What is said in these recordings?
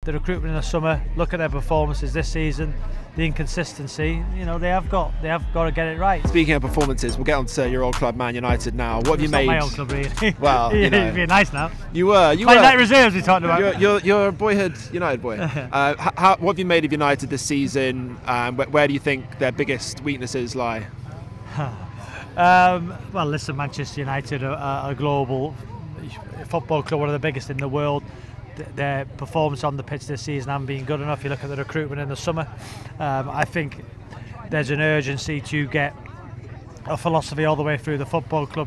the recruitment in the summer, look at their performances this season, the inconsistency, you know, they have got to get it right. Speaking of performances, we'll get on to your old club, Man United, now. What have you made? Not my old club, really. Well, you know. You're being nice now. You were. Playing night reserves we talked about. You're a boyhood United boy. What have you made of United this season? Where do you think their biggest weaknesses lie? Well, listen, Manchester United are a global football club, one of the biggest in the world. Their performance on the pitch this season hasn't been good enough. You look at the recruitment in the summer. I think there's an urgency to get a philosophy all the way through the football club.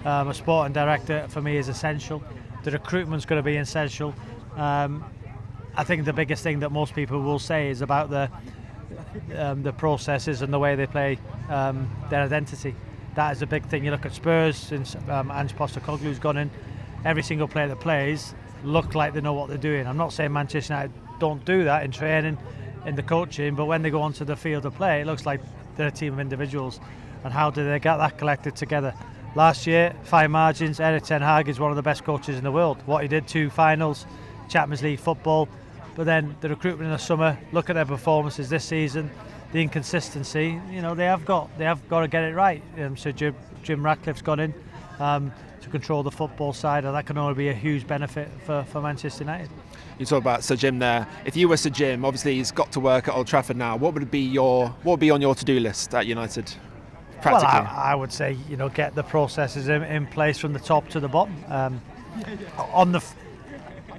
A sporting director for me is essential. The recruitment's going to be essential. I think the biggest thing that most people will say is about the processes and the way they play their identity. That is a big thing. You look at Spurs since Ange Postecoglou's gone in. Every single player that plays look like they know what they're doing. I'm not saying Manchester United don't do that in training, in the coaching, but when they go onto the field of play, it looks like they're a team of individuals. And how do they get that collected together? Last year, fine margins. Erik ten Hag is one of the best coaches in the world. What he did, 2 finals, Champions League football, but then the recruitment in the summer, look at their performances this season, the inconsistency, you know, they have got to get it right. Sir Jim Ratcliffe's gone in to control the football side, and that can only be a huge benefit for Manchester United. You talk about Sir Jim there. If you were Sir Jim, obviously he's got to work at Old Trafford now. What would be on your to-do list at United? Practically? Well, I would say, you know, get the processes in place from the top to the bottom.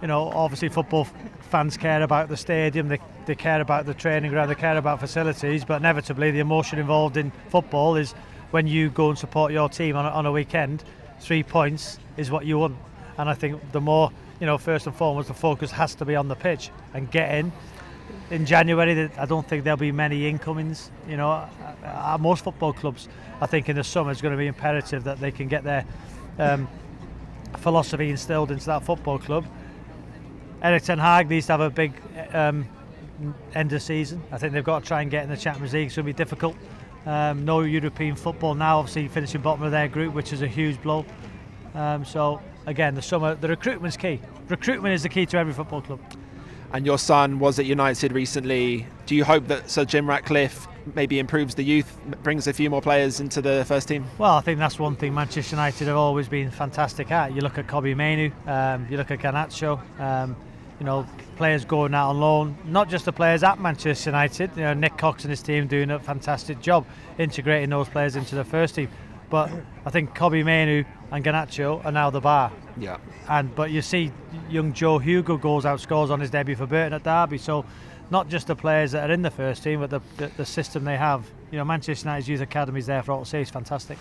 You know, obviously football fans care about the stadium, they care about the training ground, they care about facilities, but inevitably the emotion involved in football is when you go and support your team on a weekend. 3 points is what you want, and I think the more, you know, first and foremost the focus has to be on the pitch and get in January. I don't think there'll be many incomings, you know. At most football clubs, I think in the summer it's going to be imperative that they can get their philosophy instilled into that football club. Erik ten Hag needs to have a big end of season. I think they've got to try and get in the Champions League. It's going to be difficult. No European football now, obviously finishing bottom of their group, which is a huge blow. So again, the summer, the recruitment's key. Recruitment is the key to every football club. And your son was at United recently. Do you hope that Sir Jim Ratcliffe maybe improves the youth, brings a few more players into the first team? Well, I think that's one thing Manchester United have always been fantastic at. You look at Kobbie Mainoo, you look at Garnacho, you know, players going out on loan, not just the players at Manchester United. You know, Nick Cox and his team doing a fantastic job integrating those players into the first team. But I think Kobbie Mainoo and Garnacho are now the bar. Yeah. But you see young Joe Hugo goes out, scores on his debut for Burton at Derby. So not just the players that are in the first team, but the system they have. You know, Manchester United's youth academy is there for all to see. It's fantastic.